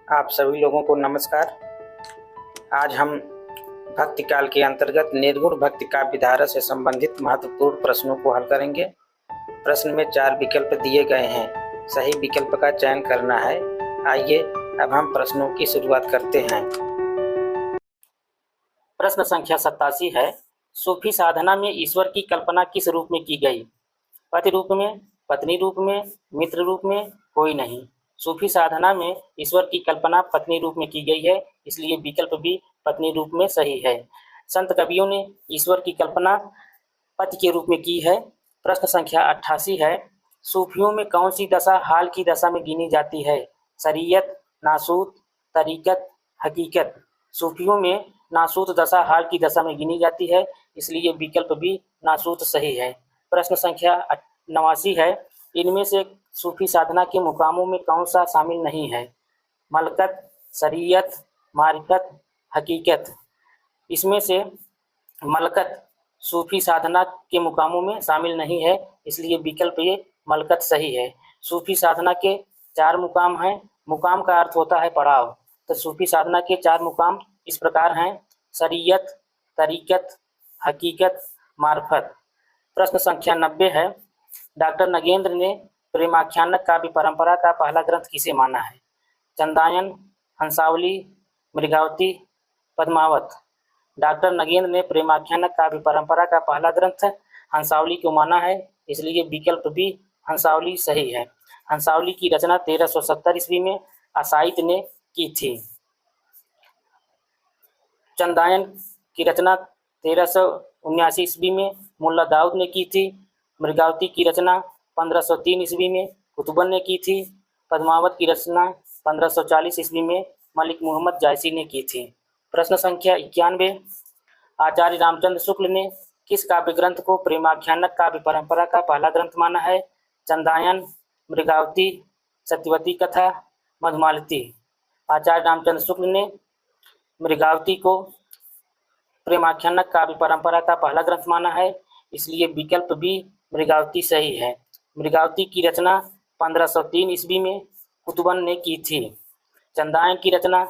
आप सभी लोगों को नमस्कार। आज हम भक्ति काल के अंतर्गत निर्गुण भक्ति काव्य धारा से संबंधित महत्वपूर्ण प्रश्नों को हल करेंगे। प्रश्न में 4 विकल्प दिए गए हैं, सही विकल्प का चयन करना है। आइए अब हम प्रश्नों की शुरुआत करते हैं। प्रश्न संख्या 87 है, सूफी साधना में ईश्वर की कल्पना किस रूप में की गई? पति रूप में, पत्नी रूप में, मित्र रूप में, कोई नहीं। सूफी साधना में ईश्वर की कल्पना पत्नी रूप में की गई है, इसलिए विकल्प भी पत्नी रूप में सही है। संत कवियों ने ईश्वर की कल्पना पति के रूप में की है। प्रश्न संख्या 88 है, सूफियों में कौन सी दशा हाल की दशा में गिनी जाती है? शरीयत, नासूत, तरीकत, हकीकत। सूफियों में नासूत दशा हाल की दशा में गिनी जाती है, इसलिए विकल्प भी नासूत सही है। प्रश्न संख्या 89 है, इनमें से सूफी साधना के मुकामों में कौन सा शामिल नहीं है? मलकत, शरीयत, मारिफत, हकीकत। इसमें से मलकत सूफी साधना के मुकामों में शामिल नहीं है, इसलिए विकल्प ये मलकत सही है। सूफी साधना के 4 मुकाम हैं। मुकाम का अर्थ होता है पड़ाव, तो सूफी साधना के 4 मुकाम इस प्रकार हैं: शरीयत, तरीकत, हकीकत, मार्फत। प्रश्न संख्या 90 है, डॉक्टर नगेंद्र ने प्रेमाख्यानक काव्य परंपरा का पहला ग्रंथ किसे माना है? चंदायन, हंसावली, मृगावती, पद्मावत। डॉक्टर नगेंद्र ने प्रेमाख्यानक काव्य परंपरा का पहला ग्रंथ हंसावली को माना है, इसलिए विकल्प भी हंसावली सही है। हंसावली की रचना 1370 ईस्वी में असाइत ने की थी। चंदायन की रचना 1379 ईस्वी में मुल्ला दाऊद ने की थी। मृगावती की रचना 1503 ईस्वी में कुतुबन ने की थी। पद्मावत की रचना 1540 ईस्वी में मलिक मोहम्मद जायसी ने की थी। प्रश्न संख्या 91, आचार्य रामचंद्र शुक्ल ने किस काव्य ग्रंथ को प्रेमाख्यानक काव्य परंपरा का पहला ग्रंथ माना है? चंदायन, मृगावती, सत्यवती कथा, मधुमालती। आचार्य रामचंद्र शुक्ल ने मृगावती को प्रेमाख्यानक काव्य परंपरा का पहला ग्रंथ माना है, इसलिए विकल्प भी मृगावती सही है। मृगावती की रचना 1503 ईस्वी में कुतुबन ने की थी। चंदायन की रचना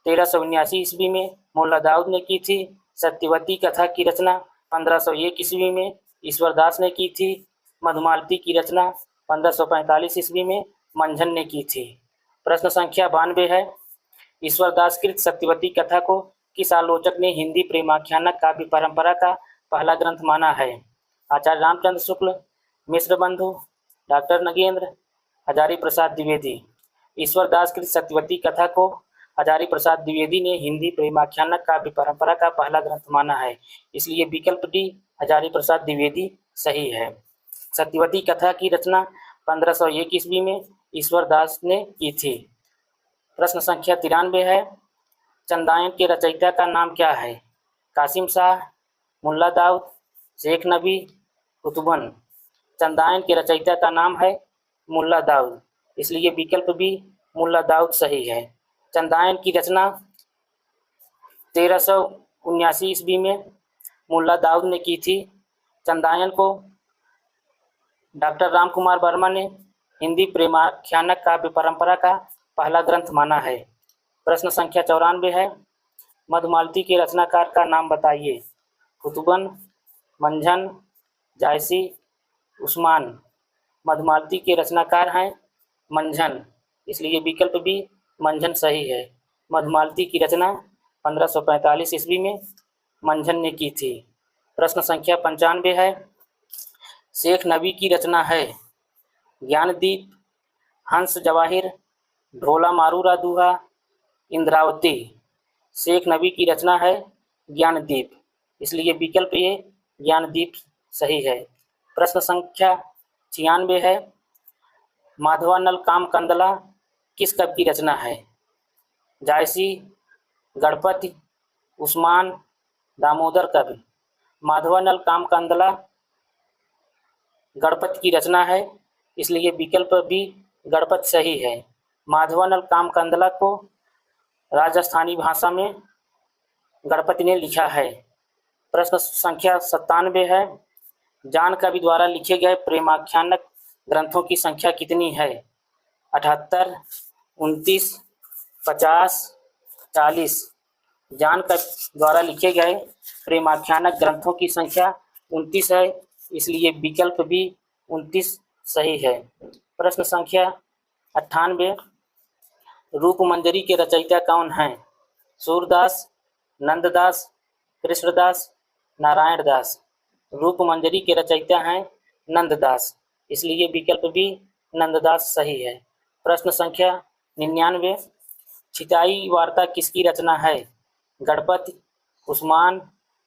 1379 ईस्वी में मुल्ला दाऊद ने की थी। सत्यवती कथा की रचना 1501 ईस्वी में ईश्वरदास ने की थी। मधुमालती की रचना 1545 ईस्वी में मंझन ने की थी। प्रश्न संख्या 92 है, ईश्वरदास कृत सत्यवती कथा को किस आलोचक ने हिंदी प्रेमाख्यानक काव्य परंपरा का पहला ग्रंथ माना है? आचार्य रामचंद्र शुक्ल, मिश्र बंधु, डॉक्टर नगेंद्र, हजारी प्रसाद द्विवेदी। ईश्वरदास कृत सत्यवती कथा को हजारी प्रसाद द्विवेदी ने हिंदी प्रेमाख्यानक काव्य परंपरा का पहला ग्रंथ माना है, इसलिए विकल्प डी हजारी प्रसाद द्विवेदी सही है। सत्यवती कथा की रचना 1501 ईस्वी में ईश्वरदास ने की थी। प्रश्न संख्या 93 है, चंदायन के रचयिता का नाम क्या है? कासिम शाह, मुल्ला दाऊद, शेख नबी, कुतुबन। चंदायन के रचयिता का नाम है मुल्ला दाऊद, इसलिए विकल्प भी मुल्ला दाऊद सही है। चंदायन की रचना 1379 ईस्वी में मुल्ला दाऊद ने की थी। चंदायन को डॉक्टर राम कुमार वर्मा ने हिंदी प्रेमाख्यानक काव्य परंपरा का पहला ग्रंथ माना है। प्रश्न संख्या 94 है, मधुमालती के रचनाकार का नाम बताइए? कुतुबन, मंझन, जायसी, उस्मान। मधुमालती के रचनाकार हैं मंझन, इसलिए विकल्प भी मंझन सही है। मधुमालती की रचना 1545 ईस्वी में मंझन ने की थी। प्रश्न संख्या 95 है, शेख नबी की रचना है ज्ञानदीप, हंस जवाहिर, ढोला मारूरा दूहा, इंद्रावती। शेख नबी की रचना है ज्ञानदीप, इसलिए विकल्प ये ज्ञानदीप सही है। प्रश्न संख्या 96 है, माधवानल काम कंदला किस कवि की रचना है? जायसी, गणपति, उस्मान, दामोदर कवि। माधवानल काम कंदला गणपति की रचना है, इसलिए विकल्प भी गणपति सही है। माधवानल काम कंदला को राजस्थानी भाषा में गणपति ने लिखा है। प्रश्न संख्या 97 है, जान कवि द्वारा लिखे गए प्रेमाख्यानक ग्रंथों की संख्या कितनी है? 78, 29, 50, 40 जानकवि द्वारा लिखे गए प्रेमाख्यानक ग्रंथों की संख्या 29 है, इसलिए विकल्प बी 29 सही है। प्रश्न संख्या 98, रूपमंजरी के रचयिता कौन हैं? सूरदास, नंददास, कृष्णदास, नारायण दास। रूपमंजरी के रचयिता हैं नंददास, इसलिए विकल्प बी नंददास सही है। प्रश्न संख्या 99, छिताई वार्ता किसकी रचना है? गणपति, उस्मान,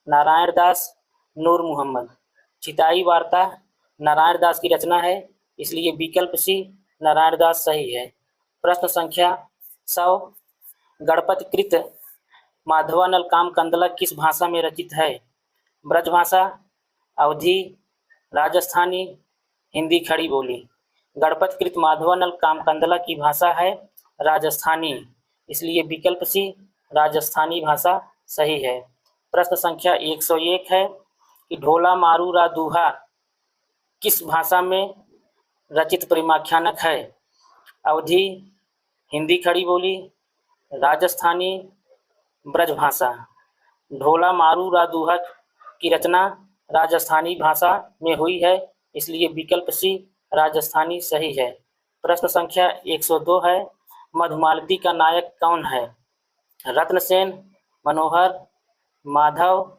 नारायण दास, नूर मोहम्मद। छिताई वार्ता नारायण दास की रचना है, इसलिए विकल्प सी नारायण दास सही है। प्रश्न संख्या 100, गणपतिकृत माधवानल काम कंदला किस भाषा में रचित है? ब्रजभाषा, अवधी, राजस्थानी, हिंदी खड़ी बोली। गणपतिकृत माधवानल काम कंदला की भाषा है राजस्थानी, इसलिए विकल्प सी राजस्थानी भाषा सही है। प्रश्न संख्या 101 है कि ढोला मारू रा दूहा किस भाषा में रचित प्रेमाख्यानक है? अवधी, हिंदी खड़ी बोली, राजस्थानी, ब्रजभाषा। ढोला मारू रा दूहा की रचना राजस्थानी भाषा में हुई है, इसलिए विकल्प सी राजस्थानी सही है। प्रश्न संख्या 102 है, मधुमालती का नायक कौन है? रत्नसेन, मनोहर, माधव,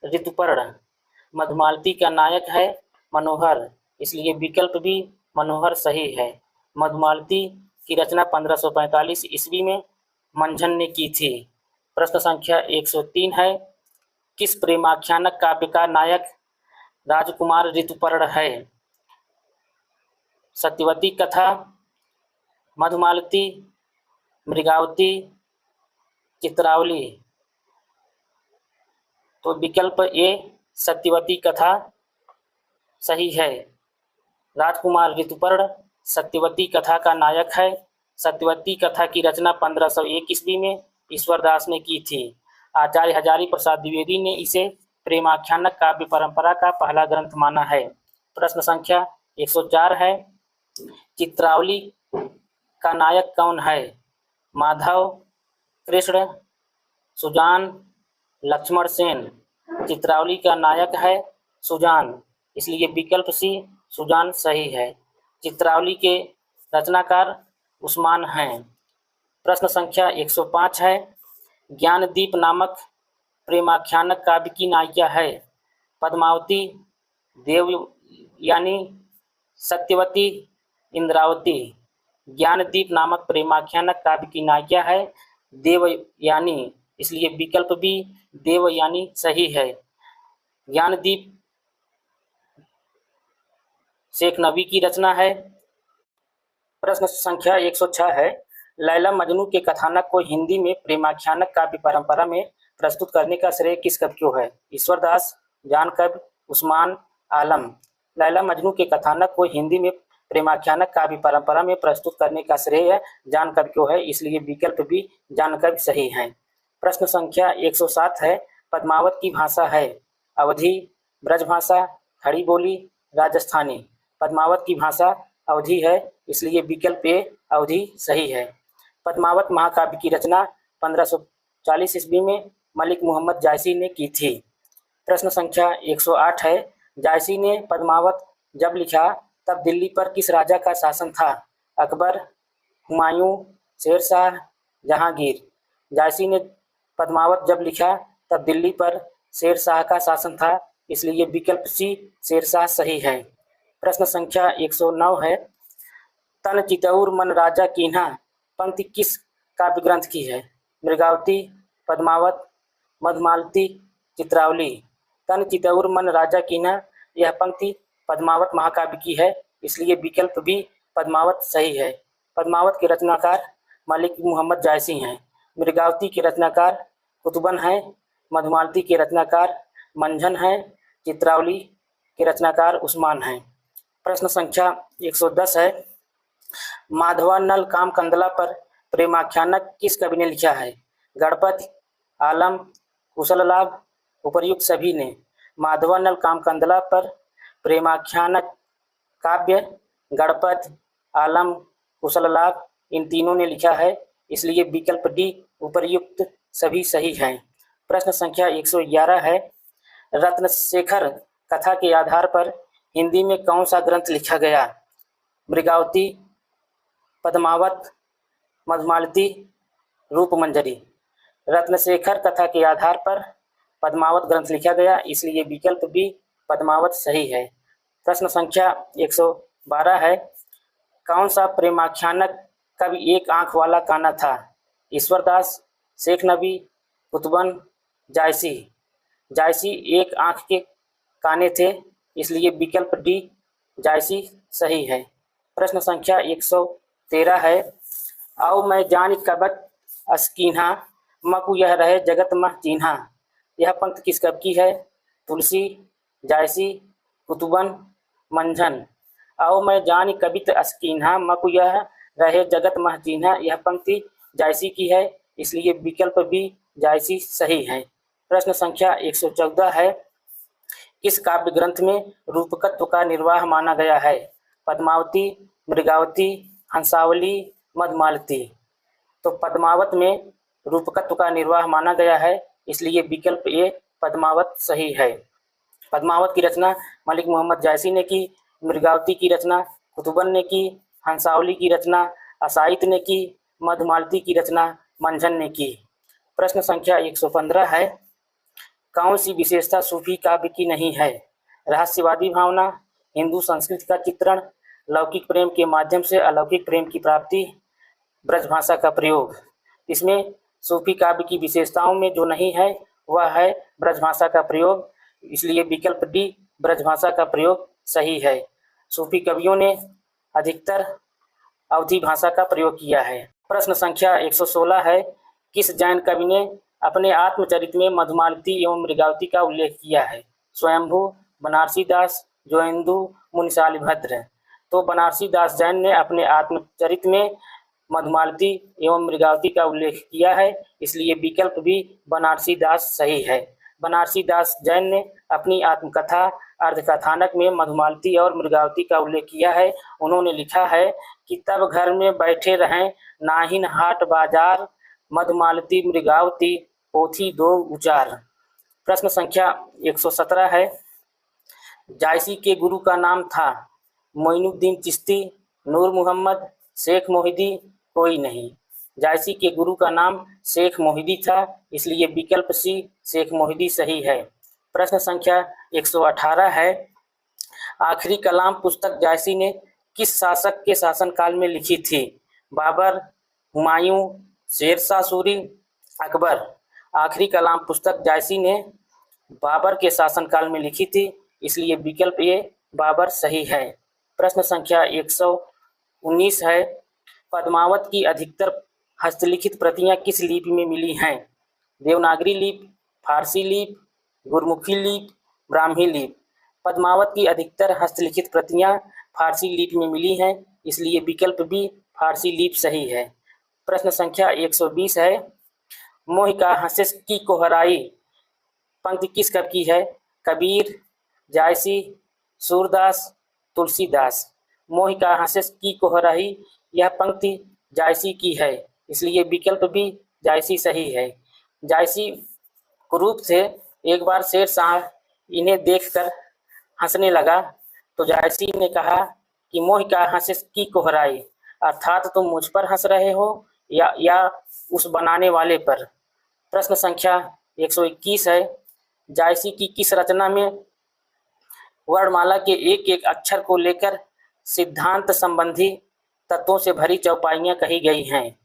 ऋतुपर्ण। मधुमालती का नायक है मनोहर, इसलिए विकल्प भी मनोहर सही है। मधुमालती की रचना 1545 ईस्वी में मंझन ने की थी। प्रश्न संख्या 103 है, किस प्रेमाख्यानक काव्य का नायक राजकुमार ऋतुपर्ण है? सत्यवती कथा, मधुमालती, मृगावती, चित्रावली। तो विकल्प ए सत्यवती कथा सही है। राजकुमार ऋतुपर्ण सत्यवती कथा का नायक है। सत्यवती कथा की रचना 1501 ईस्वी में ईश्वरदास ने की थी। आचार्य हजारी प्रसाद द्विवेदी ने इसे प्रेमाख्यानक काव्य परंपरा का पहला ग्रंथ माना है। प्रश्न संख्या 104 है, चित्रावली का नायक कौन है? माधव, कृष्ण, सुजान, लक्ष्मण सेन। चित्रावली का नायक है सुजान, इसलिए विकल्प सी सुजान सही है। चित्रावली के रचनाकार उस्मान हैं। प्रश्न संख्या 105 है, ज्ञानदीप नामक प्रेमाख्यानक काव्य की नायिका है? पद्मावती, देवयानी, सत्यवती, इंद्रावती। ज्ञानदीप नामक प्रेमाख्यानक काव्य की नायिका है देवयानी, इसलिए विकल्प भी देवयानी सही है। ज्ञानदीप शेख नबी की रचना है। प्रश्न संख्या 106 है, लैला मजनू के कथानक को हिंदी में प्रेमाख्यानक काव्य परंपरा में प्रस्तुत करने का श्रेय किस कवि को है? ईश्वरदास, जानकवि, उस्मान, आलम। लैला मजनू के कथानक को हिंदी में प्रेमाख्यानक काव्य परंपरा में प्रस्तुत करने का श्रेय जानकवि को है, इसलिए विकल्प भी जानकवि सही है। प्रश्न संख्या 107 है, पद्मावत की भाषा है? अवधी, ब्रजभाषा, खड़ी बोली, राजस्थानी। पद्मावत की भाषा अवधी है, इसलिए विकल्प ए अवधी सही है। पद्मावत महाकाव्य की रचना 1540 ईस्वी में मलिक मोहम्मद जायसी ने की थी। प्रश्न संख्या 108 है, जायसी ने पद्मावत जब लिखा तब दिल्ली पर किस राजा का शासन था? अकबर, हुमायूं, शेरशाह, जहांगीर। जायसी ने पद्मावत जब लिखा तब दिल्ली पर शेरशाह का शासन था, इसलिए विकल्प सी शेरशाह सही है। प्रश्न संख्या 109 है, तन चितौर मन राजा कीन्हा पंक्ति किस काव्य ग्रंथ की है? मृगावती, पद्मावत, मधुमालती, चित्रावली। तन चितौर मन राजा कीन्हा यह पंक्ति पद्मावत महाकाव्य की है, इसलिए विकल्प भी पद्मावत सही है। पद्मावत के रचनाकार मलिक मोहम्मद जायसी हैं। मृगावती के रचनाकार कुतुबन हैं। मधुमालती के रचनाकार मंझन हैं। चित्रावली के रचनाकार उस्मान हैं। प्रश्न संख्या 110 है, माधवानल काम कंदला पर प्रेमाख्यानक किस कवि ने लिखा है? गणपति, आलम, कुशललाभ, उपर्युक्त सभी ने। माधवानल काम कंदला पर प्रेमाख्यानक काव्य गणपति, आलम, कुशललाभ इन तीनों ने लिखा है, इसलिए विकल्प डी उपर्युक्त सभी सही हैं। प्रश्न संख्या 111 है, रत्नशेखर कथा के आधार पर हिंदी में कौन सा ग्रंथ लिखा गया? मृगावती, पद्मावत, मधुमालती, रूपमंजरी। रत्नशेखर कथा के आधार पर पद्मावत ग्रंथ लिखा गया, इसलिए विकल्प बी पद्मावत सही है। प्रश्न संख्या 112 है, कौन सा प्रेमाख्यानक कवि एक आंख वाला कान्हा था? ईश्वरदास, शेख नबी, कुतुबन, जायसी। जायसी एक आंख के काने थे, इसलिए विकल्प डी जायसी सही है। प्रश्न संख्या 113 है, आओ मैं जान कबत अस्कीन्हा, मकु यह रहे जगत मह चीन्हा। यह पंक्ति किस कवि की है? तुलसी, जायसी, कुतुबन, मंझन। आओ मैं जान कबित अस्कीन्हा, मकु यह रहे जगत मह चीन्हा। यह पंक्ति जायसी की है, इसलिए विकल्प बी जायसी सही है। प्रश्न संख्या 114 है, किस काव्य ग्रंथ में रूपकत्व का निर्वाह माना गया है? पद्मावती, मृगावती, हंसावली, मधुमालती। तो पद्मावत में रूपकत्व का निर्वाह माना गया है, इसलिए विकल्प ए पद्मावत सही है। पद्मावत की रचना मलिक मोहम्मद जायसी ने की, मृगावती की रचना कुतुबन ने की, हंसावली की रचना असाइत ने की, मधुमालती की रचना मंझन ने की। प्रश्न संख्या 115 है, कौन सी विशेषता सूफी काव्य की नहीं है? रहस्यवादी भावना, हिंदू संस्कृति का चित्रण, लौकिक प्रेम के माध्यम से अलौकिक प्रेम की प्राप्ति, ब्रजभाषा का प्रयोग। इसमें सूफी काव्य की विशेषताओं में जो नहीं है वह है ब्रजभाषा का प्रयोग, इसलिए विकल्प डी ब्रजभाषा का प्रयोग सही है। सूफी कवियों ने अधिकतर अवधी भाषा का प्रयोग किया है। प्रश्न संख्या 116 है, किस जैन कवि ने अपने आत्मचरित में मधुमालती एवं मृगावती का उल्लेख किया है? स्वयंभू, बनारसी दास, जोइंदू, मुनिशालिभद्र। तो बनारसी दास जैन ने अपने आत्मचरित में मधुमालती एवं मृगावती का उल्लेख किया है, इसलिए विकल्प भी बनारसी दास सही है। बनारसी दास जैन ने अपनी आत्मकथा अर्धकथानक में मधुमालती और मृगावती का उल्लेख किया है। उन्होंने लिखा है कि तब घर में बैठे रहें नाहिन हाट बाजार, मधुमालती मृगावती पोथी दो उचार। प्रश्न संख्या 117 है, जायसी के गुरु का नाम था? मोइनुद्दीन चिश्ती, नूर मोहम्मद, शेख मोहिदी, कोई नहीं। जायसी के गुरु का नाम शेख मोहिदी था, इसलिए विकल्प सी शेख मोहिदी सही है। प्रश्न संख्या 118 है, आखिरी कलाम पुस्तक जायसी ने किस शासक के शासनकाल में लिखी थी? बाबर, हुमायूं, शेरशाह सूरी, अकबर। आखिरी कलाम पुस्तक जायसी ने बाबर के शासनकाल में लिखी थी, इसलिए विकल्प ए बाबर सही है। प्रश्न संख्या 119 है, पद्मावत की अधिकतर हस्तलिखित प्रतियां किस लिपि में मिली हैं? देवनागरी लिपि, फारसी लिपि, गुरमुखी लिपि, ब्राह्मी लिपि। पद्मावत की अधिकतर हस्तलिखित प्रतियां फारसी लिपि में मिली हैं, इसलिए विकल्प बी फारसी लिपि सही है। प्रश्न संख्या 120 है, मोह का हंस की कोहराई पंक्ति किस कवि की है? कबीर, जायसी, सूरदास, तुलसीदास। मोह का हंस की कोहराई यह पंक्ति जायसी की है, इसलिए विकल्प भी जायसी सही है। जायसी कुरूप थे, एक बार शेरशाह इन्हें देखकर हंसने लगा तो जायसी ने कहा कि मोह का हंस की कोहराई, अर्थात तुम मुझ पर हंस रहे हो या उस बनाने वाले पर। प्रश्न संख्या 121 है, जायसी की किस रचना में वर्णमाला के एक एक अक्षर को लेकर सिद्धांत संबंधी तत्वों से भरी चौपाइयां कही गई हैं?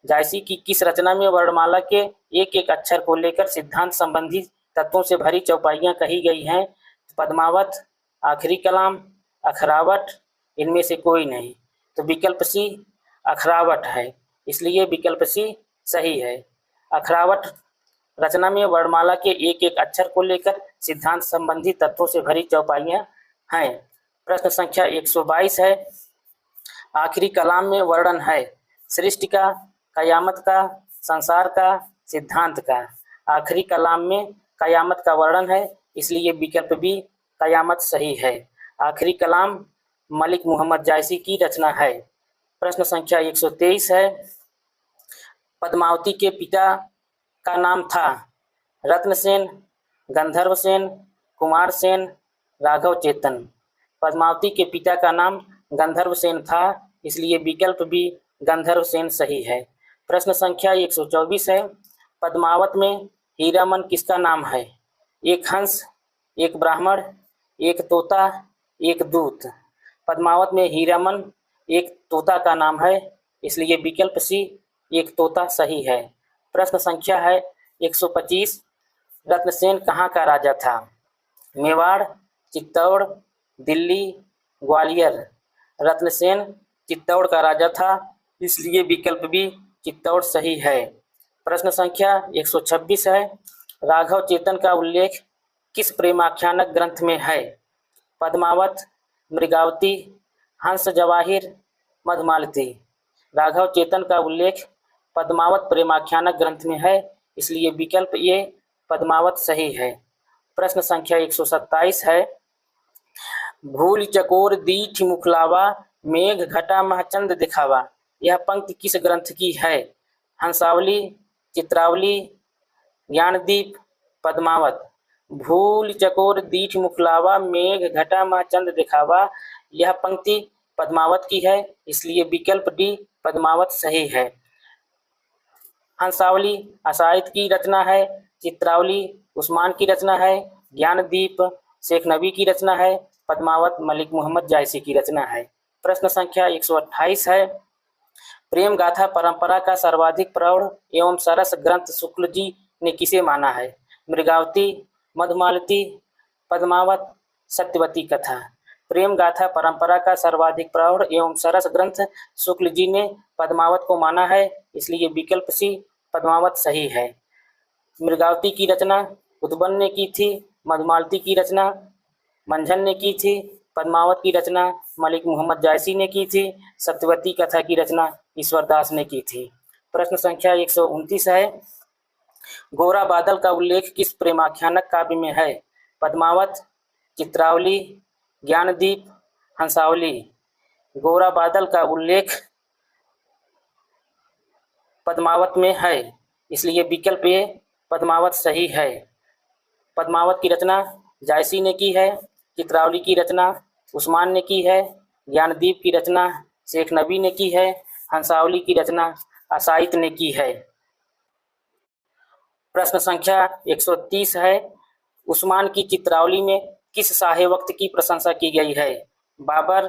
जायसी की किस रचना में वर्णमाला के एक एक अक्षर को लेकर सिद्धांत संबंधी तत्वों से भरी चौपाइयां कही गई हैं? पद्मावत, आखिरी कलाम, अखरावट, इनमें से कोई नहीं। तो विकल्प सी अखरावट है, इसलिए विकल्प सी सही है। अखरावट रचना में वर्णमाला के एक एक अक्षर को लेकर सिद्धांत संबंधी तत्वों से भरी चौपाइयां हैं। प्रश्न संख्या 122 है, आखिरी कलाम में वर्णन है सृष्टि का, कयामत का, संसार का, सिद्धांत का। आखिरी कलाम में कयामत का वर्णन है, इसलिए विकल्प भी कयामत सही है। आखिरी कलाम मलिक मोहम्मद जायसी की रचना है। प्रश्न संख्या 123 है, पद्मावती के पिता का नाम था रत्नसेन, गंधर्वसेन, कुमारसेन, राघव चेतन। पद्मावती के पिता का नाम गंधर्वसेन था, इसलिए विकल्प बी गंधर्वसेन सही है। प्रश्न संख्या 124 है। पद्मावत में हीरामन किसका नाम है? एक हंस, एक ब्राह्मण, एक तोता, एक दूत। पद्मावत में हीरामन एक तोता का नाम है, इसलिए विकल्प सी एक तोता सही है। प्रश्न संख्या है 125। रत्नसेन कहाँ का राजा था? मेवाड़, चित्तौड़, दिल्ली, ग्वालियर। रत्नसेन चित्तौड़ का राजा था, इसलिए विकल्प बी चित्तौड़ सही है। प्रश्न संख्या 126 है। राघव चेतन का उल्लेख किस प्रेमाख्यानक ग्रंथ में है? पद्मावत, मृगावती, हंस जवाहिर, मधुमालती। राघव चेतन का उल्लेख पद्मावत प्रेमाख्यानक ग्रंथ में है, इसलिए विकल्प ये पद्मावत सही है। प्रश्न संख्या 127 है। भूल चकोर दीठ मुखलावा, मेघ घटा महचंद दिखावा। यह पंक्ति किस ग्रंथ की है? हंसावली, चित्रावली, ज्ञानदीप, पद्मावत। भूल चकोर दीठ मुखलावा, मेघ घटा महचंद दिखावा। यह पंक्ति पद्मावत की है, इसलिए विकल्प डी पद्मावत सही है। हंसावली असाइद की रचना है, चित्रावली उस्मान की रचना है, ज्ञानदीप शेख नबी की रचना है, पद्मावत मलिक मोहम्मद जायसी की रचना है। प्रश्न संख्या 128 है। प्रेम गाथा परंपरा का सर्वाधिक प्रौढ़ एवं सरस ग्रंथ शुक्ल जी ने किसे माना है? मृगावती, मधुमालती, पद्मावत, सत्यवती कथा। प्रेम गाथा परंपरा का सर्वाधिक प्रौढ़ एवं सरस ग्रंथ शुक्ल जी ने पद्मावत को माना है, इसलिए विकल्प सी पद्मावत सही है। मृगावती की रचना उद्बन ने की थी, मधुमालती की रचना मंझन ने की थी, पद्मावत की रचना मलिक मोहम्मद जायसी ने की थी, सत्यवती कथा की रचना ईश्वरदास ने की थी। प्रश्न संख्या 129 है। गोरा बादल का उल्लेख किस प्रेमाख्यानक काव्य में है? पद्मावत, चित्रावली, ज्ञानदीप, हंसावली। गोरा बादल का उल्लेख पद्मावत में है, इसलिए विकल्प ए पद्मावत सही है। पद्मावत की रचना जायसी ने की है, चित्रावली की रचना उस्मान ने की है, ज्ञानदीप की रचना शेख नबी ने की है, हंसावली की रचना असाइद ने की है। प्रश्न संख्या 130 है। उस्मान की चित्रावली में किस शाहे वक्त की प्रशंसा की गई है? बाबर,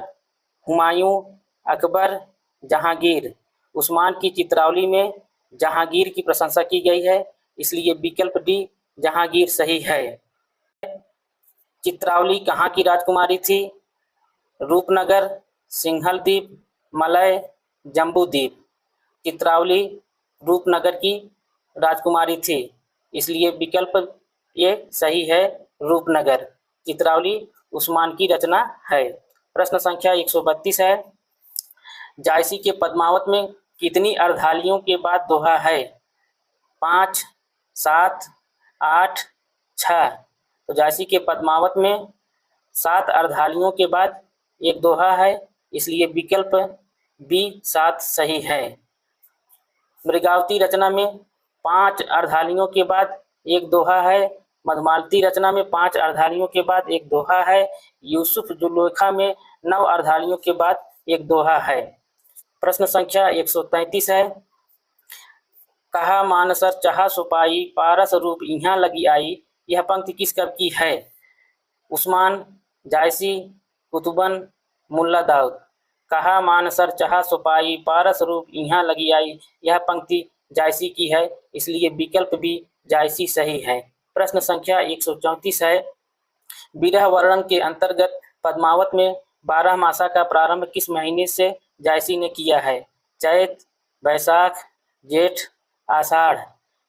हुमायूं, अकबर, जहांगीर। उस्मान की चित्रावली में जहांगीर की प्रशंसा की गई है, इसलिए विकल्प डी जहांगीर सही है। चित्रावली कहाँ की राजकुमारी थी? रूपनगर, सिंघलदीप, मलय, जम्बूद्वीप। चित्रावली रूपनगर की राजकुमारी थी, इसलिए विकल्प ये सही है, रूपनगर। चित्रावली उस्मान की रचना है। प्रश्न संख्या 132 है। जायसी के पद्मावत में कितनी अर्धालियों के बाद दोहा है? 5, 7, 8, 6। तो जायसी के पद्मावत में 7 अर्धालियों के बाद एक दोहा है, इसलिए विकल्प बी 7 सही है। मृगावती रचना में 5 अर्धालियों के बाद एक दोहा है, मधुमालती रचना में 5 अर्धालियों के बाद एक दोहा है, यूसुफ जुलेखा में 9 अर्धालियों के बाद एक दोहा है। प्रश्न संख्या 133 है। कहा मानसर चाहा सुपाई, पारस रूप इहाँ लगी आई। यह पंक्ति किस कवि की है? उस्मान, जायसी, कुतुबन, मुल्ला दाऊद। कहा मानसर चाहा सुपाई, पारस रूप इहाँ लगी आई। यह पंक्ति जायसी की है, इसलिए विकल्प भी जायसी सही है। प्रश्न संख्या 134 है। विरह वर्णन के अंतर्गत पद्मावत में 12 मासा का प्रारंभ किस महीने से जायसी ने किया है? चैत, बैसाख, जेठ, आषाढ़।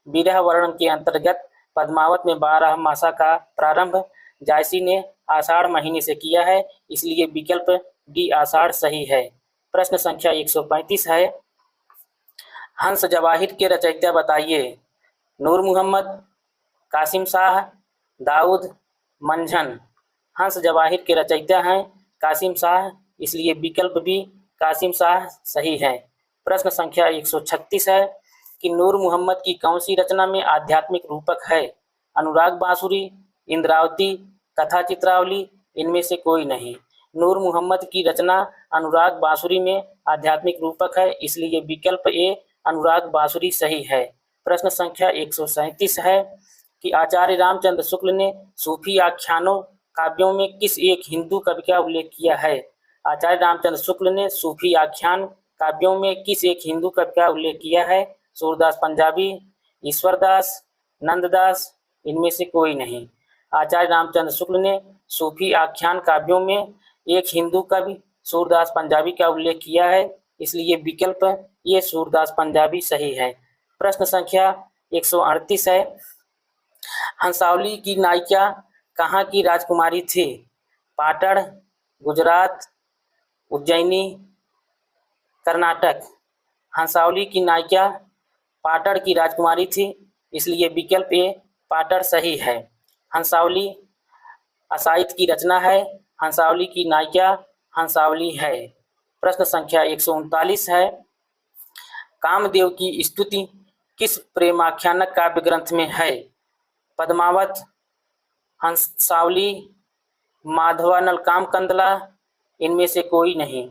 विरह वर्णन के अंतर्गत पद्मावत में 12 मासा का प्रारंभ जायसी ने आषाढ़ महीने से किया है, इसलिए विकल्प डी आषाढ़ सही है। प्रश्न संख्या 135 है। हंस जवाहिर के रचयिता बताइए। नूर मोहम्मद, कासिम शाह, दाऊद, मंझन। हंस जवाहिर के रचयिता हैं कासिम शाह, इसलिए विकल्प भी कासिम शाह सही है। प्रश्न संख्या 136 है। कि नूर मोहम्मद की कौन सी रचना में आध्यात्मिक रूपक है? अनुराग बांसुरी, इंद्रावती, कथा चित्रावली, इनमें से कोई नहीं। नूर मोहम्मद की रचना अनुराग बांसुरी में आध्यात्मिक रूपक है, इसलिए विकल्प ए अनुराग बांसुरी सही है। प्रश्न संख्या 137 है कि आचार्य रामचंद्र शुक्ल ने सूफी आख्यानों काव्यों में किस एक हिंदू कवि का उल्लेख किया है? आचार्य रामचंद्र शुक्ल ने सूफी आख्यान काव्यों में किस एक हिंदू कवि का उल्लेख किया है? सूरदास पंजाबी, ईश्वरदास, नंददास, इनमें से कोई नहीं। आचार्य रामचंद्र शुक्ल ने सूफी आख्यान काव्यों में एक हिंदू कवि सूरदास पंजाबी का उल्लेख किया है, इसलिए विकल्प ये सूरदास पंजाबी सही है। प्रश्न संख्या 138 है, हंसावली की नायिका कहाँ की राजकुमारी थी? पाटड़, गुजरात, उज्जैनी, कर्नाटक। हंसावली की नायिका पाटड़ की राजकुमारी थी, इसलिए विकल्प ए पाटड़ सही है। हंसावली असाहित की रचना है, हंसावली की नायिका हंसावली है। प्रश्न संख्या 139 है, कामदेव की स्तुति किस प्रेमाख्यानक काव्य ग्रंथ में है? पद्मावत, हंसावली, माधवानल कामकंदला, इनमें से कोई नहीं।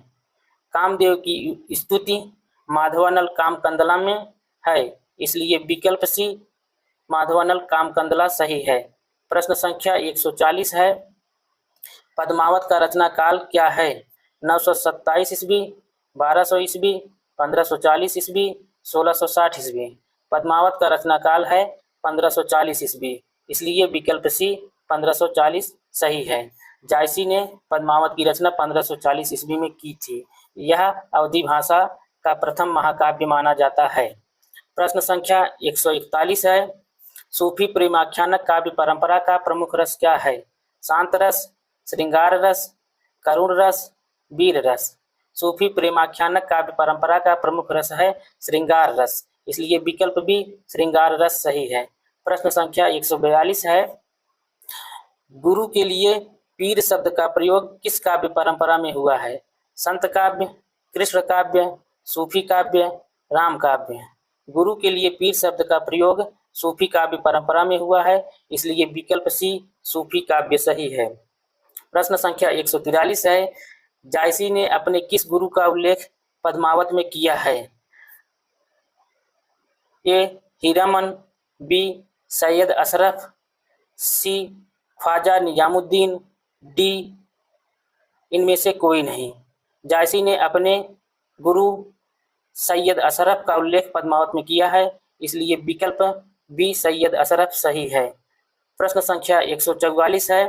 कामदेव की स्तुति माधवानल कामकंदला में है, इसलिए विकल्प सी माधवानल कामकंदला सही है। प्रश्न संख्या 140 है, पद्मावत का रचना काल क्या है? 927 ईस्वी, 1200 ईस्वी, 1540 ईस्वी, 1660 ईस्वी। पद्मावत का रचना काल है 1540 ईस्वी, इसलिए विकल्प सी 1540 सही है। जायसी ने पद्मावत की रचना 1540 ईस्वी में की थी। यह अवधी भाषा का प्रथम महाकाव्य माना जाता है। प्रश्न संख्या 141 है, सूफी प्रेमाख्यानक काव्य परंपरा का प्रमुख रस क्या है? शांत रस, श्रृंगार रस, करुण रस, वीर रस। सूफी प्रेमाख्यानक काव्य परंपरा का प्रमुख रस है श्रृंगार रस, इसलिए विकल्प भी श्रृंगार रस सही है। प्रश्न संख्या 142 है, गुरु के लिए पीर शब्द का प्रयोग किस काव्य परंपरा में हुआ है? संत काव्य, कृष्ण काव्य, सूफी काव्य, राम काव्य। गुरु के लिए पीर शब्द का प्रयोग सूफी काव्य परंपरा में हुआ है, इसलिए विकल्प सी सूफी काव्य सही है। प्रश्न संख्या 143 है, जायसी ने अपने किस गुरु का उल्लेख पद्मावत में किया है? ए हीरामन, बी सैयद अशरफ, सी ख्वाजा निजामुद्दीन, डी इनमें से कोई नहीं। जायसी ने अपने गुरु सैयद अशरफ का उल्लेख पद्मावत में किया है, इसलिए विकल्प बी सैयद अशरफ सही है। प्रश्न संख्या 144 है,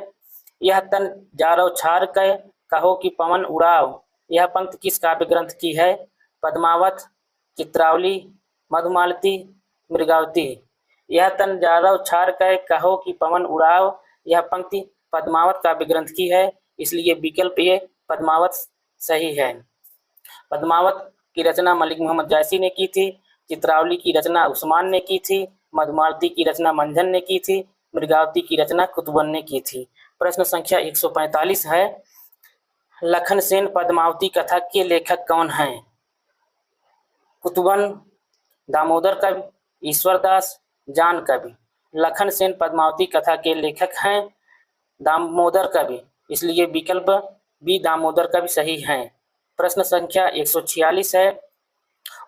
यह तन जारव छार कै कहो कि पवन उड़ाव, यह पंक्ति किस काव्य ग्रंथ की है? पद्मावत, चित्रावली, मधुमालती, मृगावती। यह तन जारव छार कै कहो कि पवन उड़ाव, यह पंक्ति पद्मावत काव्य ग्रंथ की है, इसलिए विकल्प ये पद्मावत सही है। पद्मावत की रचना मलिक मोहम्मद जायसी ने की थी, चित्रावली की रचना उस्मान ने की थी, मधुमालती की रचना मंझन ने की थी, मृगावती की रचना कुतुबन ने की थी। प्रश्न संख्या 145 है, लखन सेन पद्मावती कथा के लेखक कौन हैं? कुतुबन, दामोदर कवि, ईश्वरदास, जान कवि। लखन सेन पद्मावती कथा के लेखक हैं दामोदर कवि, इसलिए विकल्प बी दामोदर कवि सही हैं। प्रश्न संख्या 146 है,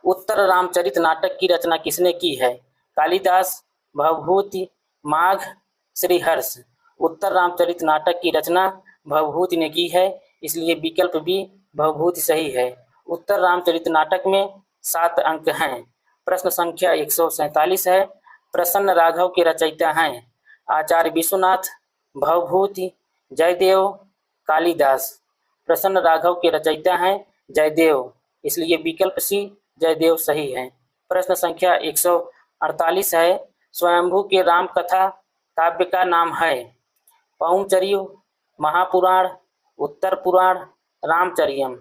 उत्तर रामचरित नाटक की रचना किसने की है? कालिदास, भवभूति, माघ, श्रीहर्ष। उत्तर रामचरित नाटक की रचना भवभूति ने की है, इसलिए विकल्प बी भवभूति सही है। उत्तर रामचरित नाटक में 7 अंक हैं। प्रश्न संख्या 147 है, प्रसन्न राघव के रचयिता हैं आचार्य विश्वनाथ, भवभूति, जयदेव, कालिदास। प्रसन्न राघव के रचयिता हैं जयदेव, इसलिए विकल्प सी जयदेव सही है। प्रश्न संख्या 148 है, स्वयंभू के राम कथा काव्य का नाम है? पौंचर्यु, महापुराण, उत्तर पुराण, रामचरियम।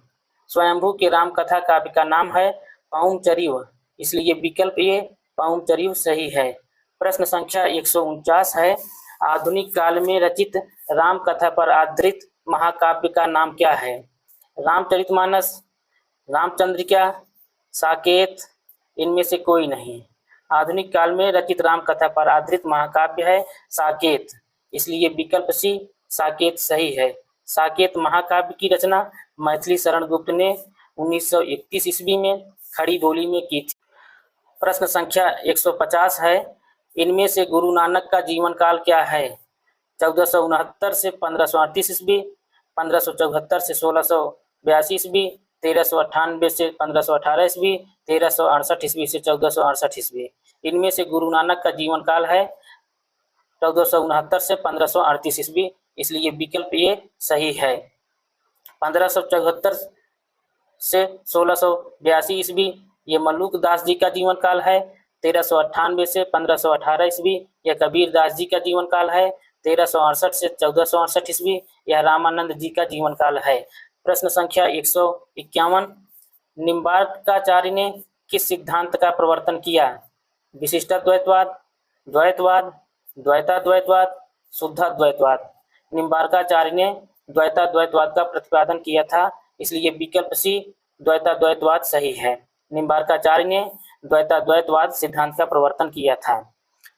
स्वयंभू के राम कथा काव्य का नाम है पौंचर्यु, इसलिए विकल्प ये पौंचर्यु सही है। प्रश्न संख्या 149 है, आधुनिक काल में रचित राम कथा पर आधारित महाकाव्य का नाम क्या है? रामचरितमानस, रामचंद्रिका, साकेत, इनमें से कोई नहीं। आधुनिक काल में रचित राम कथा पर आधारित महाकाव्य है साकेत, इसलिए विकल्प सी साकेत सही है। साकेत महाकाव्य की रचना मैथिली शरण गुप्त ने 1931 ईस्वी में खड़ी बोली में की थी। प्रश्न संख्या 150 है, इनमें से गुरु नानक का जीवन काल क्या है? 1469 से 1538 ईस्वी, 1574 से 1682 ईस्वी, 1398 से 1518 ईस्वी, 1368 ईस्वी से 1468 ईस्वी। इनमें से गुरु नानक का जीवन काल है 1469 से 1538 ईस्वी, इसलिए विकल्प ये सही है। 1574 से 1682 ईस्वी ये मल्लुक दास जी का जीवन काल है। 1398 से 1518 ईस्वी यह कबीर दास जी का जीवन काल है। 1368 से 1468 ईस्वी यह रामानंद जी का जीवन काल है। प्रश्न संख्या 151, निम्बार्काचार्य ने किस सिद्धांत का प्रवर्तन किया? विशिष्टाद्वैतवाद, द्वैतवाद, द्वैताद्वैतवाद, शुद्धाद्वैतवाद। निम्बार्काचार्य ने द्वैताद्वैतवाद का प्रतिपादन किया था, इसलिए विकल्प सी द्वैताद्वैतवाद सही है। निम्बार्काचार्य ने द्वैताद्वैतवाद सिद्धांत का प्रवर्तन किया था।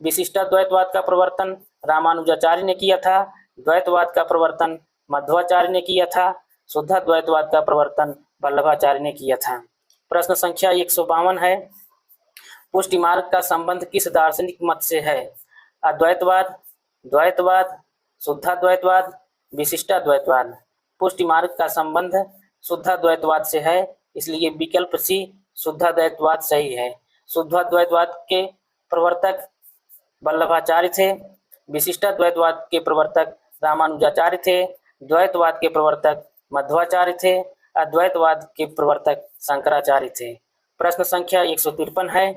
विशिष्टाद्वैतवाद का प्रवर्तन रामानुजाचार्य ने किया था। द्वैतवाद का प्रवर्तन मध्वाचार्य ने किया था। शुद्धाद्वैतवाद का प्रवर्तन वल्लभाचार्य ने किया था। प्रश्न संख्या 152 है, पुष्टि मार्ग का संबंध किस दार्शनिक मत से है? अद्वैतवाद, द्वैतवाद, शुद्धाद्वैतवाद, विशिष्टाद्वैतवाद। पुष्टि मार्ग का संबंध शुद्धाद्वैतवाद से है, इसलिए विकल्प सी शुद्धाद्वैतवाद सही है। शुद्धाद्वैतवाद के प्रवर्तक वल्लभाचार्य थे। विशिष्टाद्वैतवाद के प्रवर्तक रामानुजाचार्य थे। द्वैतवाद के प्रवर्तक मध्वाचार्य थे। अद्वैतवाद के प्रवर्तक शंकराचार्य थे। प्रश्न संख्या 153 है,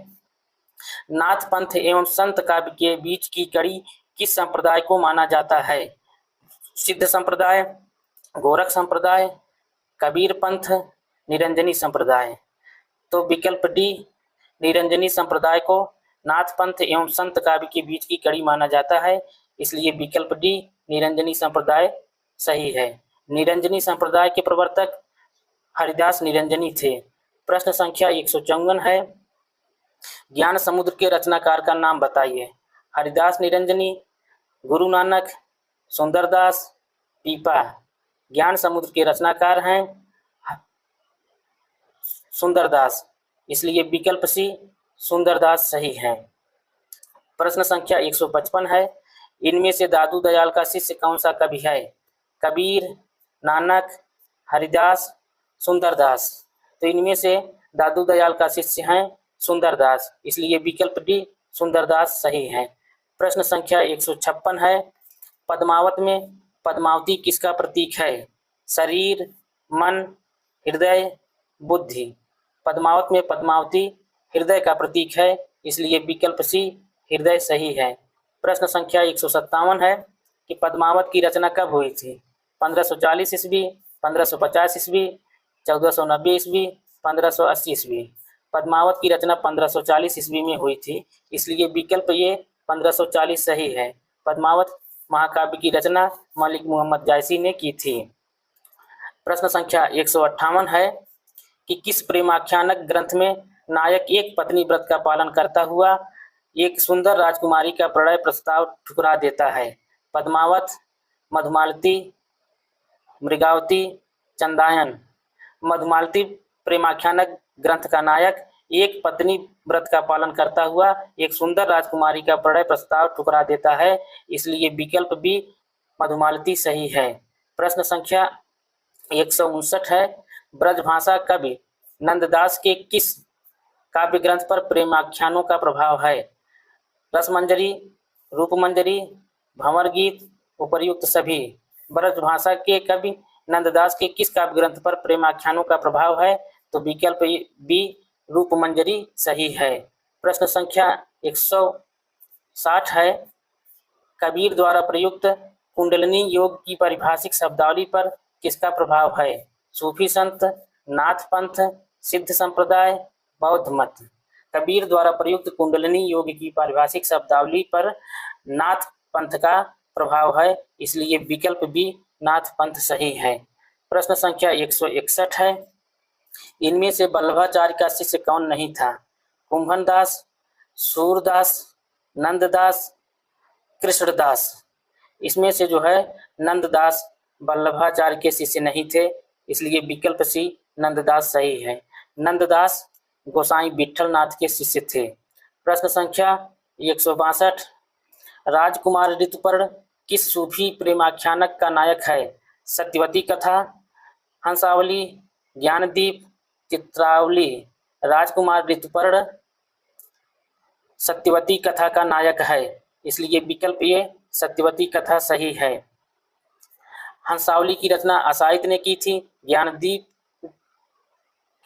नाथ पंथ एवं संत काव्य के बीच की कड़ी किस संप्रदाय को माना जाता है? सिद्ध संप्रदाय, गोरख संप्रदाय, कबीर पंथ, निरंजनी संप्रदाय। तो विकल्प डी निरंजनी संप्रदाय को नाथ पंथ एवं संत काव्य के बीच की कड़ी माना जाता है, इसलिए विकल्प डी निरंजनी संप्रदाय सही है। निरंजनी संप्रदाय के प्रवर्तक हरिदास निरंजनी थे। प्रश्न संख्या 154 है, ज्ञान समुद्र के रचनाकार का नाम बताइए। हरिदास निरंजनी, गुरु नानक, सुंदरदास, पीपा। ज्ञान समुद्र के रचनाकार हैं सुंदरदास, इसलिए विकल्प सी सुंदरदास सही है। प्रश्न संख्या 155 है, इनमें से दादू दयाल का शिष्य कौन सा कवि है? कबीर, नानक, हरिदास, सुंदरदास। तो इनमें से दादू दयाल का शिष्य हैं सुंदरदास, इसलिए विकल्प डी सुंदरदास सही है। प्रश्न संख्या 156 है, पद्मावत में पद्मावती किसका प्रतीक है? शरीर, मन, हृदय, बुद्धि। पद्मावत में पद्मावती हृदय का प्रतीक है, इसलिए विकल्प सी हृदय सही है। प्रश्न संख्या 157 है कि पद्मावत की रचना कब हुई थी? 1540 ईस्वी, 1550 ईस्वी, 1490 ईस्वी, 1580 ईस्वी। पद्मावत की रचना 1540 ईस्वी में हुई थी, इसलिए विकल्प ये 1540 सही है। पद्मावत महाकाव्य की रचना मलिक मोहम्मद जायसी ने की थी। प्रश्न संख्या 158 है कि किस प्रेमाख्यानक ग्रंथ में नायक एक पत्नी व्रत का पालन करता हुआ एक सुंदर राजकुमारी का प्रणय प्रस्ताव ठुकरा देता है? पद्मावत, मधुमालती, मृगावती, चंदायन। मधुमालती प्रेमाख्यानक ग्रंथ का नायक एक पत्नी व्रत का पालन करता हुआ एक सुंदर राजकुमारी का प्रणय प्रस्ताव ठुकरा देता है, इसलिए विकल्प बी मधुमालती सही है। प्रश्न संख्या 159 है, ब्रजभाषा कवि नंददास के किस काव्य ग्रंथ पर प्रेमाख्यानों का प्रभाव है? रसमंजरी, रूपमंजरी, भंवर गीत, उपर्युक्त सभी। ब्रजभाषा के कवि नंददास के किस काव्य ग्रंथ पर प्रेमाख्यानों का प्रभाव है? तो विकल्प बी रूपमंजरी सही है। प्रश्न संख्या 160 है, कबीर द्वारा प्रयुक्त कुंडलिनी योग की पारिभाषिक शब्दावली पर किसका प्रभाव है? सूफी संत, नाथ पंथ, सिद्ध संप्रदाय, बौद्ध मत। कबीर द्वारा प्रयुक्त कुंडलिनी योग की पारिभाषिक शब्दावली पर नाथ पंथ का प्रभाव है, इसलिए विकल्प बी नाथ पंथ सही है। प्रश्न संख्या 161 है, इनमें से वल्लभाचार्य का शिष्य कौन नहीं था? कुंभन दास, सूरदास, नंददास, कृष्णदास। इसमें से जो है नंददास वल्लभाचार्य के शिष्य नहीं थे, इसलिए विकल्प सी नंददास सही है। नंददास गोसाई विठलनाथ के शिष्य थे। प्रश्न संख्या 162, राजकुमार ऋतुपर्ण किस सूफी प्रेमाख्यानक का नायक है? सत्यवती कथा, हंसावली, ज्ञानदीप, चित्रावली। राजकुमार ऋतुपर्ण सत्यवती कथा का नायक है, इसलिए विकल्प ये सत्यवती कथा सही है। हंसावली की रचना असाइद ने की थी, ज्ञानदीप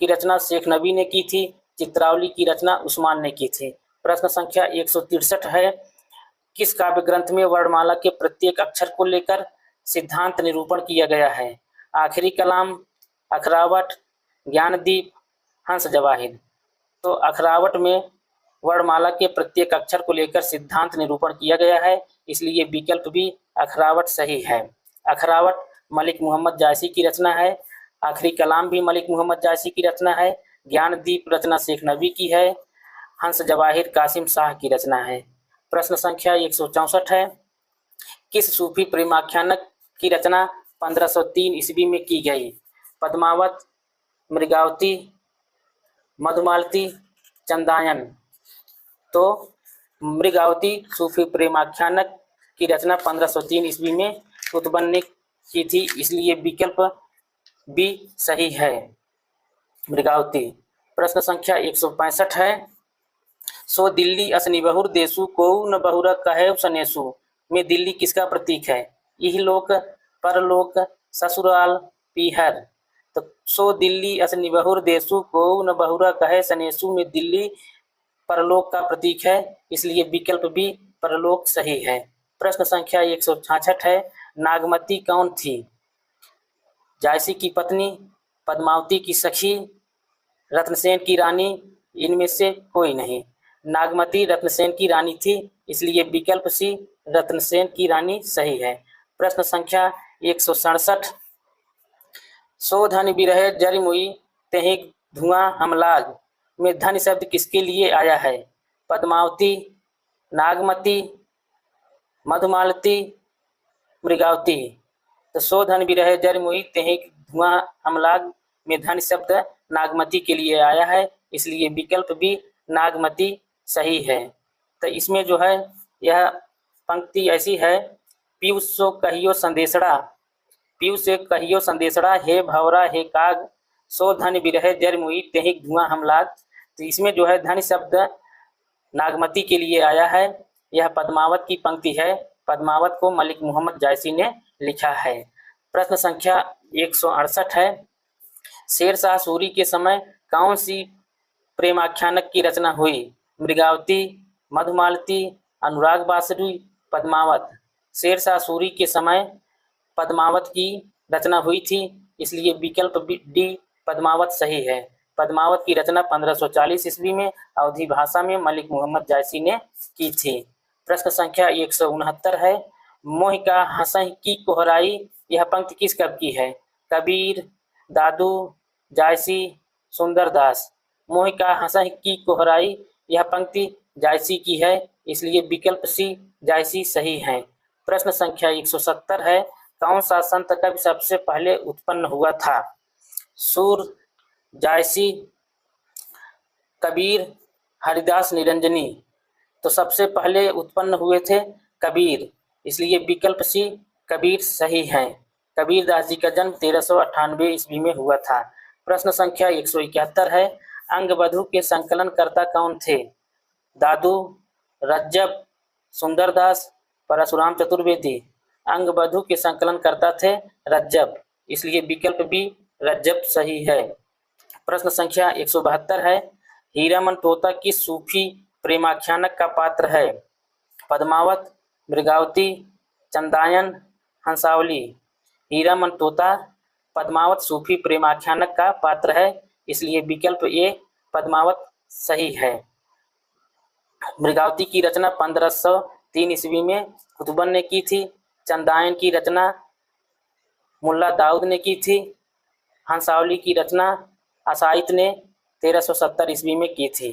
की रचना शेख नबी ने की थी, चित्रावली की रचना उस्मान ने की थी। प्रश्न संख्या 163 है, किस काव्य ग्रंथ में वर्णमाला के प्रत्येक अक्षर को लेकर सिद्धांत निरूपण किया गया है? आखिरी कलाम, अखरावट, ज्ञानदीप, हंस जवाहिर। तो अखरावट में वर्णमाला के प्रत्येक अक्षर को लेकर सिद्धांत निरूपण किया गया है, इसलिए विकल्प भी अखरावट सही है। अखरावट मलिक मोहम्मद जायसी की रचना है। आखिरी कलाम भी मलिक मोहम्मद जायसी की रचना है। ज्ञानदीप रचना शेख नबी की है। हंस जवाहिर कासिम शाह की रचना है। प्रश्न संख्या 164 है, किस सूफी प्रेमाख्यानक की रचना 1503 ईस्वी में की गई? पद्मावत, मृगावती, मधुमालती, चंदायन। तो मृगावती सूफी प्रेमाख्यानक की रचना 1503 ईस्वी में कुतुबन ने की थी, इसलिए विकल्प बी सही है, मृगावती। प्रश्न संख्या 165 है, सो दिल्ली असनि बहुर देशु को न बहुर कहे सनेसु में दिल्ली किसका प्रतीक है? यह लोक, परलोक, ससुराल, पीहर। तो सो दिल्ली असनि बहुर देशु को न बहुर कहे सनेसु में दिल्ली परलोक का प्रतीक है, इसलिए विकल्प भी परलोक सही है। प्रश्न संख्या 166 है, नागमती कौन थी? जायसी की पत्नी, पद्मावती की सखी, रत्नसेन की रानी, इनमें से कोई नहीं। नागमती रत्नसेन की रानी थी, इसलिए विकल्प सी रत्नसेन की रानी सही है। प्रश्न संख्या 167, सो धन बिरहे जरि मुई तेहि धुआं हम लाग में धन शब्द किसके लिए आया है? पद्मावती, नागमती, मधुमालती, मृगावती। तो सो धन बिरहे जरि मुई तेहि धुआं हम लाग में धन शब्द नागमती के लिए आया है, इसलिए विकल्प भी नागमती सही है। तो इसमें जो है यह पंक्ति ऐसी है, पीयूष सो कहियो संदेशड़ा, पीयूष से कहियो संदेशड़ा, हे भवरा हे काग, सो धन बिरहे जरि मुई तेहि धुआं हम लाग। तो इसमें जो है धन शब्द नागमती के लिए आया है। यह पद्मावत की पंक्ति है, पद्मावत को मलिक मोहम्मद जायसी ने लिखा है। प्रश्न संख्या 168 है, शेरशाह सूरी के समय कौन सी प्रेमाख्यानक की रचना हुई? मृगावती, मधुमालती, अनुराग बासुरी, पद्मावत। शेरशाह सूरी के समय पद्मावत की रचना हुई थी, इसलिए विकल्प डी पद्मावत सही है। पद्मावत की रचना 1540 ईस्वी में अवधी भाषा में मलिक मोहम्मद जायसी ने की थी। प्रश्न संख्या 169 है, मोह का हंसह की कोहराई, यह पंक्ति किस कवि की है? कबीर, दादू, जायसी, सुंदरदास। मोह का हंसह की कोहराई, यह पंक्ति जायसी की है, इसलिए विकल्प सी जायसी सही है। प्रश्न संख्या 170 है, कौन सा संत कवि सबसे पहले उत्पन्न हुआ था? सूर, जायसी, कबीर, हरिदास निरंजनी। तो सबसे पहले उत्पन्न हुए थे कबीर, इसलिए विकल्प सी कबीर सही है। कबीर दास जी का जन्म 1398 ईस्वी में हुआ था। प्रश्न संख्या 171 है, अंगबधु के संकलनकर्ता कौन थे? दादू, रज्जब, सुंदरदास, परशुराम चतुर्वेदी। अंगबधु के संकलनकर्ता थे रज्जब, इसलिए विकल्प भी रज्जब सही है। प्रश्न संख्या 172 है, हीरामन तोता किस सूफी प्रेमाख्यानक का पात्र है? पद्मावत, मृगावती, चंदायन, हंसावली। हीरामन तोता पद्मावत सूफी प्रेमाख्यानक का पात्र है, इसलिए विकल्प ए पद्मावत सही है। मृगावती की रचना 1503 ईस्वी में कुतुबन ने की थी। चंदायन की रचना मुल्ला दाऊद ने की थी। हंसावली की रचना असाइद ने 1370 ईस्वी में की थी।